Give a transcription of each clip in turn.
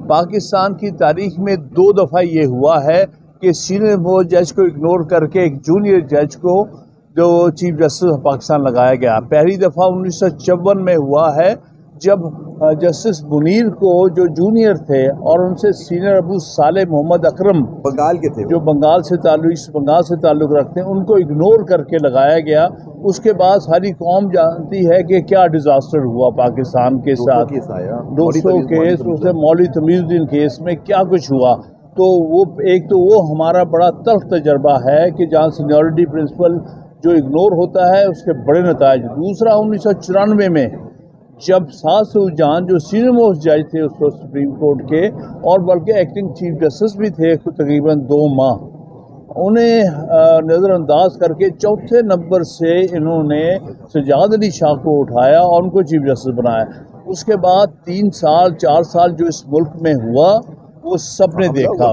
पाकिस्तान की तारीख में 2 दफ़ा ये हुआ है कि सीनियर मोस्ट जज को इग्नोर करके एक जूनियर जज को जो चीफ जस्टिस ऑफ पाकिस्तान लगाया गया। पहली दफ़ा 1954 में हुआ है जब जस्टिस मुनीर को जो जूनियर थे और उनसे सीनियर अबू साले मोहम्मद अकरम बंगाल के थे, जो बंगाल से ताल्लुक रखते हैं, उनको इग्नोर करके लगाया गया। उसके बाद सारी कौम जानती है कि क्या डिजास्टर हुआ पाकिस्तान के साथ, 200 केस, उससे मौलवी तमीजुद्दीन केस में क्या कुछ हुआ। तो वो हमारा बड़ा तल्ख तजर्बा है कि जहाँ सीनियरिटी प्रिंसिपल जो इग्नोर होता है उसके बड़े नताज। दूसरा 1994 में जब सासू जान जो सीनियर मोस्ट जज थे उस वक्त सुप्रीम कोर्ट के, और बल्कि एक्टिंग चीफ जस्टिस भी थे तकरीबन 2 माह, उन्हें नज़रअंदाज करके चौथे नंबर से इन्होंने सजाद अली शाह को उठाया और उनको चीफ जस्टिस बनाया। उसके बाद 3 साल 4 साल जो इस मुल्क में हुआ वो सब ने देखा।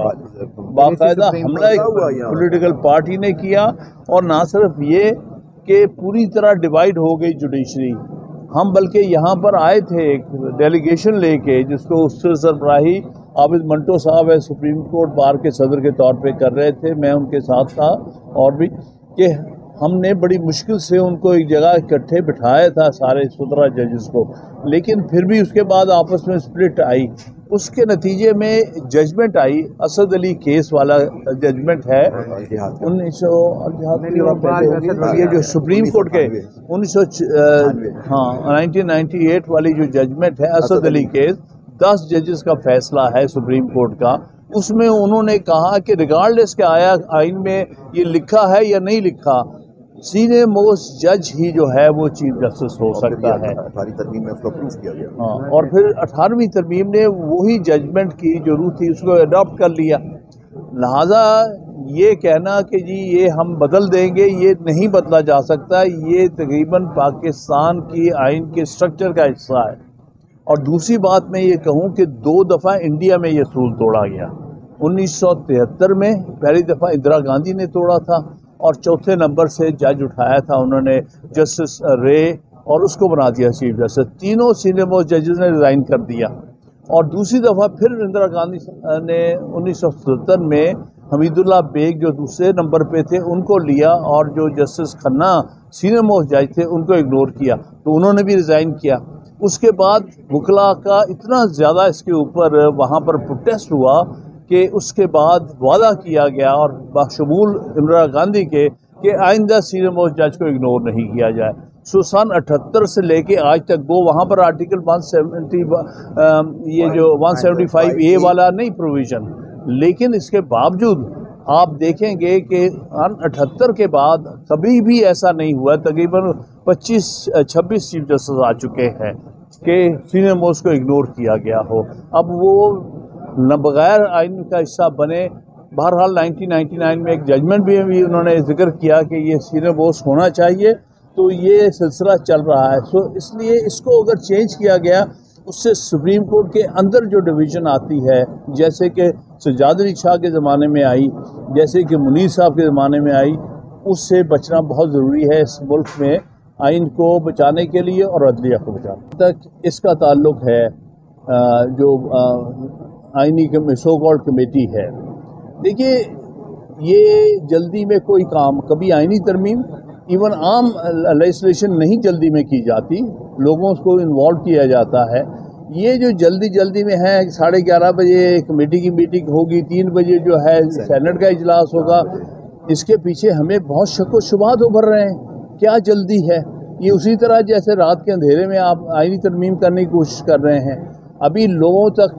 बाकायदा हमला एक पॉलिटिकल पार्टी ने किया, और ना सिर्फ ये कि पूरी तरह डिवाइड हो गई जुडिशरी। हम बल्कि यहाँ पर आए थे एक डेलीगेशन लेके, जिसको उससे सरबराही आबिद मंटो साहब है, सुप्रीम कोर्ट बार के सदर के तौर पे कर रहे थे, मैं उनके साथ था, और भी कि हमने बड़ी मुश्किल से उनको एक जगह इकट्ठे बिठाया था सारे 17 जजेस को, लेकिन फिर भी उसके बाद आपस में स्प्लिट आई। उसके नतीजे में जजमेंट आई, असद अली केस वाला जजमेंट है 1900, ये जो सुप्रीम कोर्ट के 1998 वाली जो जजमेंट है असद अली केस, 10 जजेस का फैसला है सुप्रीम कोर्ट का। उसमें उन्होंने कहा कि रिगार्डलेस के आया आइन में ये लिखा है या नहीं लिखा, सीनियर मोस्ट जज ही जो है वो चीफ जस्टिस हो सकता है। 18वीं तरमीम में उसको अप्रूव किया गया। हाँ, और फिर 18वीं तरमीम ने वही जजमेंट की जो रूह थी उसको अडॉप्ट कर लिया। लिहाजा ये कहना कि जी ये हम बदल देंगे, ये नहीं बदला जा सकता। ये तकरीबन पाकिस्तान की आइन के स्ट्रक्चर का हिस्सा है। और दूसरी बात मैं ये कहूँ कि 2 दफ़ा इंडिया में ये असूल तोड़ा गया। 1973 में पहली दफ़ा इंदिरा गांधी ने तोड़ा था, और चौथे नंबर से जज उठाया था उन्होंने जस्टिस रे, और उसको बना दिया चीफ जस्टिस। तीनों सीनियर मोस्ट जजेस ने रिज़ाइन कर दिया। और दूसरी दफ़ा फिर इंदिरा गांधी ने 1977 में हमीदुल्ला बेग जो दूसरे नंबर पे थे उनको लिया, और जो जस्टिस खन्ना सीनियर मोस्ट जज थे उनको इग्नोर किया, तो उन्होंने भी रिज़ाइन किया। उसके बाद वकला का इतना ज़्यादा इसके ऊपर वहाँ पर प्रोटेस्ट हुआ कि उसके बाद वादा किया गया, और बशमूल इंदिरा गांधी के, कि आइंदा सीनियर मोस्ट जज को इग्नोर नहीं किया जाए। सो सन 78 से लेके आज तक वो वहाँ पर आर्टिकल 170 ये जो 175A वाला नहीं प्रोविज़न, लेकिन इसके बावजूद आप देखेंगे कि 78 के बाद कभी भी ऐसा नहीं हुआ। तकरीबन 25-26 चीफ जस्टिस आ चुके हैं कि सीनियर मोस्ट को इग्नोर किया गया हो। अब वो न बगैर आइन का हिस्सा बने। बहरहाल 1999 में एक जजमेंट भी उन्होंने जिक्र किया कि ये सीनियर मोस्ट होना चाहिए, तो ये सिलसिला चल रहा है। सो इसलिए इसको अगर चेंज किया गया, उससे सुप्रीम कोर्ट के अंदर जो डिवीज़न आती है, जैसे कि सजाद अली शाह के ज़माने में आई, जैसे कि मुनीर साहब के ज़माने में आई, उससे बचना बहुत ज़रूरी है इस मुल्क में आइन को बचाने के लिए और अदलिया को बचाने तक। इसका ताल्लुक है जो आइनी सो कॉल्ड कमेटी है। देखिए, ये जल्दी में कोई काम, कभी आइनी तरमीम, इवन आम लेजिस्लेशन नहीं जल्दी में की जाती, लोगों को इन्वॉल्व किया जाता है। ये जो जल्दी में है, 11:30 बजे कमेटी की मीटिंग होगी, 3 बजे जो है सेनेट का इजलास होगा, इसके पीछे हमें बहुत शक व शुबहात उभर रहे हैं। क्या जल्दी है? ये उसी तरह जैसे रात के अंधेरे में आप आइनी तरमीम करने की कोशिश कर रहे हैं। अभी लोगों तक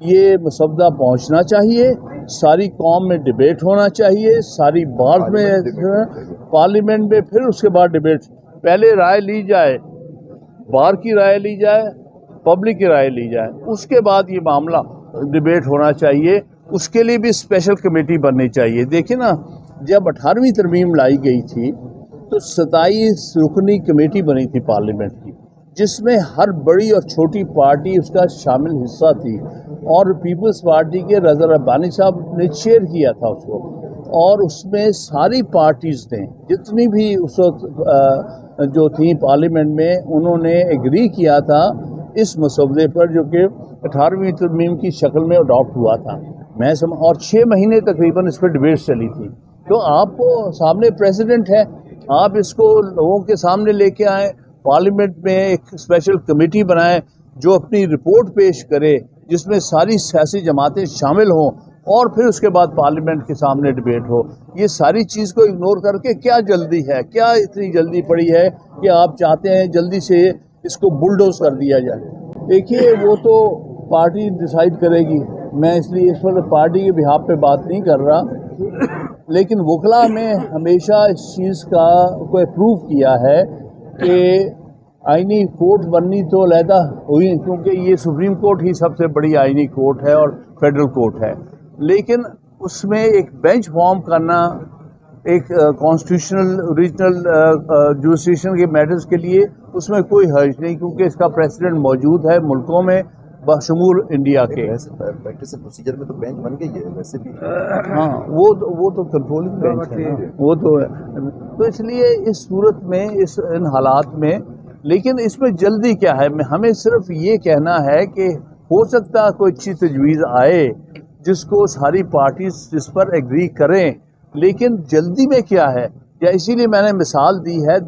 ये मसवदा पहुंचना चाहिए, सारी कौम में डिबेट होना चाहिए, सारी बार में पार्लियामेंट में, फिर उसके बाद डिबेट, पहले राय ली जाए, बार की राय ली जाए, पब्लिक की राय ली जाए, उसके बाद ये मामला डिबेट होना चाहिए। उसके लिए भी स्पेशल कमेटी बननी चाहिए। देखिए ना, जब 18वीं तरमीम लाई गई थी तो 27 रुकनी कमेटी बनी थी पार्लियामेंट की, जिसमें हर बड़ी और छोटी पार्टी उसका शामिल हिस्सा थी, और पीपल्स पार्टी के रज़ा रब्बानी साहब ने चेयर किया था उसको, और उसमें सारी पार्टीज़ ने जितनी भी उस वक्त जो थी पार्लियामेंट में, उन्होंने एग्री किया था इस मसौदे पर जो कि 18वीं तरमीम की शक्ल में अडॉप्ट हुआ था। और 6 महीने तकरीबन इस पर डिबेट चली थी। तो आपको सामने प्रेसिडेंट है, आप इसको लोगों के सामने लेके आए, पार्लियामेंट में एक स्पेशल कमेटी बनाएं जो अपनी रिपोर्ट पेश करे जिसमें सारी सियासी जमातें शामिल हों, और फिर उसके बाद पार्लियामेंट के सामने डिबेट हो। ये सारी चीज़ को इग्नोर करके क्या जल्दी है, क्या इतनी जल्दी पड़ी है कि आप चाहते हैं जल्दी से इसको बुलडोज कर दिया जाए। देखिए, वो तो पार्टी डिसाइड करेगी, मैं इसलिए इस पर पार्टी के बिहाफ पे बात नहीं कर रहा, लेकिन वकला में हमेशा इस चीज़ का को अप्रूव किया है कि आईनी कोर्ट बननी तो अलहदा हुई, क्योंकि ये सुप्रीम कोर्ट ही सबसे बड़ी आईनी कोर्ट है और फेडरल कोर्ट है, लेकिन उसमें एक बेंच फॉर्म करना एक कॉन्स्टिट्यूशनल ओरिजिनल जुरिस्डिक्शन के मैटर्स के लिए, उसमें कोई हर्ज नहीं, क्योंकि इसका प्रेसिडेंट मौजूद है मुल्कों में बशमूल इंडिया के। प्रैक्टिस प्रोसीजर में तो बेंच बन गई है वैसे भी। हाँ, वो तो कंट्रोलिंग बेंच है ना, वो तो है। तो इसलिए इस सूरत में, इन हालात में, लेकिन इसमें जल्दी क्या है? हमें सिर्फ ये कहना है कि हो सकता है कोई अच्छी तजवीज़ आए जिसको सारी पार्टीज जिस पर एग्री करें, लेकिन जल्दी में क्या है? या इसीलिए मैंने मिसाल दी है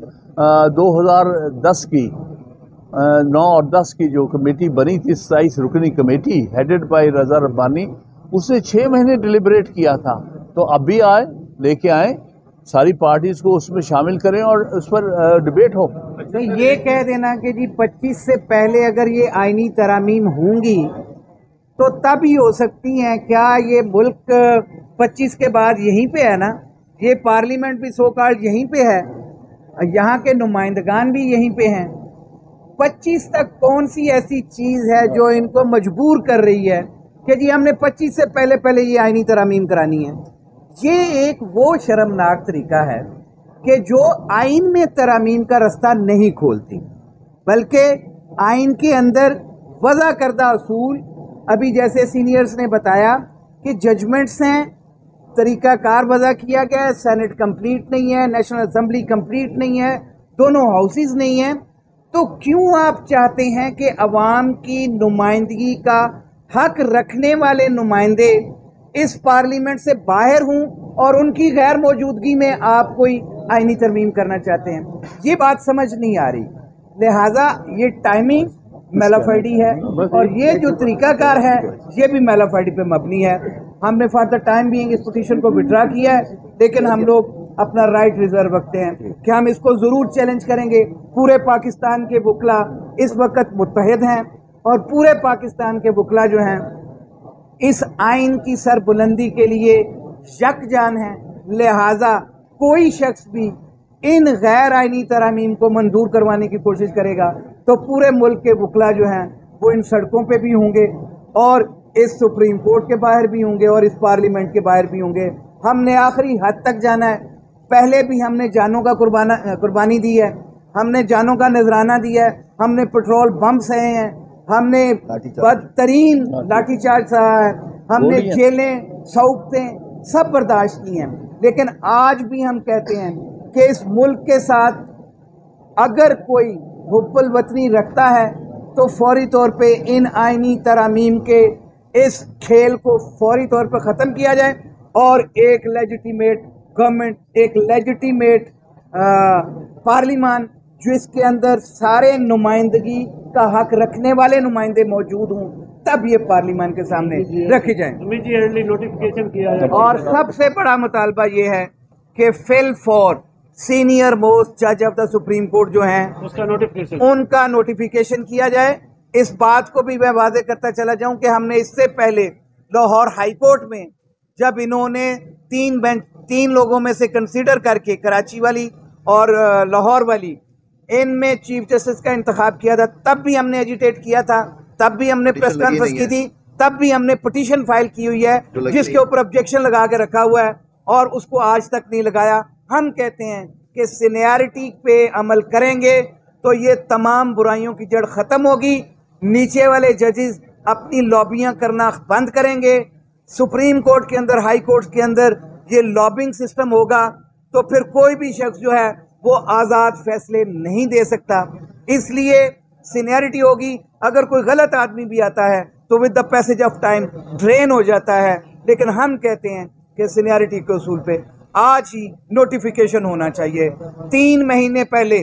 2010 की 9 और 10 की जो कमेटी बनी थी, 27 रुकनी कमेटी हेडेड बाय रजा रब्बानी, उसने 6 महीने डिलिबरेट किया था। तो अब भी आए, लेके आए, सारी पार्टीज को उसमें शामिल करें और उस पर डिबेट हो। तो ये कह देना कि जी 25 से पहले अगर ये आईनी तरामीम होंगी तो तब ही हो सकती हैं। क्या ये मुल्क 25 के बाद यहीं पे है ना? ये पार्लियामेंट भी सो कॉल्ड यहीं पे है, यहाँ के नुमाइंदगान भी यहीं पे हैं। 25 तक कौन सी ऐसी चीज़ है जो इनको मजबूर कर रही है कि जी हमने 25 से पहले ये आईनी तरामीम करानी है? ये एक वो शर्मनाक तरीका है कि जो आइन में तरामीम का रास्ता नहीं खोलती, बल्कि आइन के अंदर वज़ा करदा असूल, अभी जैसे सीनियर्स ने बताया कि जजमेंट्स हैं, तरीक़ाकार वज़ा किया गया है, सेनेट कंप्लीट नहीं है, नेशनल असम्बली कंप्लीट नहीं है, दोनों हाउसेस नहीं हैं, तो क्यों आप चाहते हैं कि अवाम की नुमाइंदगी का हक रखने वाले नुमाइंदे इस पार्लियामेंट से बाहर हों और उनकी गैर मौजूदगी में आप कोई आईनी तरमीम करना चाहते हैं? ये बात समझ नहीं आ रही। लिहाजा ये टाइमिंग मेलाफाइडी है और ये जो तरीकाकार है ये भी मेलाफाइडी पे मबनी है। हमने फॉर द टाइम बीइंग इस पिटीशन को विड्रा किया है, लेकिन हम लोग अपना राइट रिजर्व रखते हैं कि हम इसको ज़रूर चैलेंज करेंगे। पूरे पाकिस्तान के वकला इस वक्त मुत्तहिद हैं और पूरे पाकिस्तान के वकला जो हैं इस आइन की सरबुलंदी के लिए यकजान है। लिहाजा कोई शख्स भी इन गैर आइनी तरामीम को मंजूर करवाने की कोशिश करेगा तो पूरे मुल्क के वकला जो हैं वो इन सड़कों पे भी होंगे और इस सुप्रीम कोर्ट के बाहर भी होंगे और इस पार्लियामेंट के बाहर भी होंगे। हमने आखिरी हद तक जाना है। पहले भी हमने जानों का कुर्बानी दी है, हमने जानों का नजराना दिया है, हमने पेट्रोल बम सहे हैं, हमने बदतरीन लाठीचार्ज सहा है, हमने जेलें सौंपतें सब बर्दाश्त की हैं। लेकिन आज भी हम कहते हैं कि इस मुल्क के साथ अगर कोई हुब्बुल वतनी रखता है तो फौरी तौर पे इन आइनी तरामीम के इस खेल को फौरी तौर पे ख़त्म किया जाए और एक लेजिटिमेट गवर्नमेंट, एक लेजिटिमेट पार्लियामान जिसके अंदर सारे नुमाइंदगी का हक रखने वाले नुमाइंदे मौजूद हों, तब ये पार्लियामान के सामने रखे जाएं। इमीडिएटली नोटिफिकेशन किया जाए। और सबसे बड़ा मुतालबा ये है कि फिल फॉर सीनियर मोस्ट जज ऑफ द सुप्रीम कोर्ट जो हैं उनका नोटिफिकेशन किया जाए। इस बात को भी मैं वाज़ेह करता चला जाऊं कि हमने इससे पहले लाहौर हाई कोर्ट में जब इन्होंने 3 लोगों में से कंसीडर करके कराची वाली और लाहौर वाली इनमें चीफ जस्टिस का इंतखाब किया था, तब भी हमने एजिटेट किया था, तब भी हमने प्रेस कॉन्फ्रेंस की थी, तब भी हमने पिटीशन फाइल की हुई है जिसके ऊपर ऑब्जेक्शन लगा के रखा हुआ है और उसको आज तक नहीं लगाया। हम कहते हैं कि सीनियरिटी पे अमल करेंगे तो ये तमाम बुराइयों की जड़ ख़त्म होगी। नीचे वाले जजेस अपनी लॉबियां करना बंद करेंगे। सुप्रीम कोर्ट के अंदर, हाई कोर्ट के अंदर ये लॉबिंग सिस्टम होगा तो फिर कोई भी शख्स जो है वो आज़ाद फैसले नहीं दे सकता। इसलिए सीनियरिटी होगी। अगर कोई गलत आदमी भी आता है तो with the passage of time drain हो जाता है। लेकिन हम कहते हैं कि सीनियरिटी के उसूल पे आज ही नोटिफिकेशन होना चाहिए। 3 महीने पहले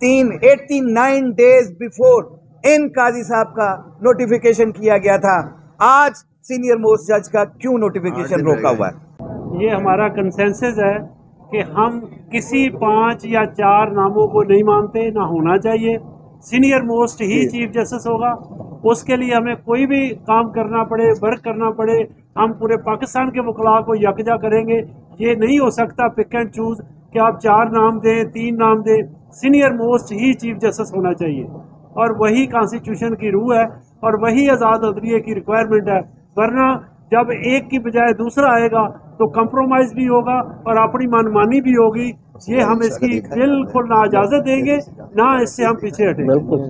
89 डेज बिफोर इन काजी साहब का नोटिफिकेशन किया गया था। आज सीनियर मोस्ट जज का क्यों नोटिफिकेशन रोका हुआ है? ये हमारा कंसेंसस है कि हम किसी 5 या 4 नामों को नहीं मानते, ना होना चाहिए। सीनियर मोस्ट ही चीफ जस्टिस होगा। उसके लिए हमें कोई भी काम करना पड़े, वर्क करना पड़े, हम पूरे पाकिस्तान के वकला को यकजा करेंगे। ये नहीं हो सकता पिक एंड चूज कि आप 4 नाम दें, 3 नाम दें। सीनियर मोस्ट ही चीफ जस्टिस होना चाहिए और वही कॉन्स्टिट्यूशन की रूह है और वही आज़ाद अदलिये की रिक्वायरमेंट है। वरना जब एक की बजाय दूसरा आएगा तो कंप्रोमाइज भी होगा और अपनी मनमानी भी होगी। ये हम इसकी बिल्कुल ना इजाज़त देंगे, ना इससे हम पीछे हटेंगे। बिल्कुल।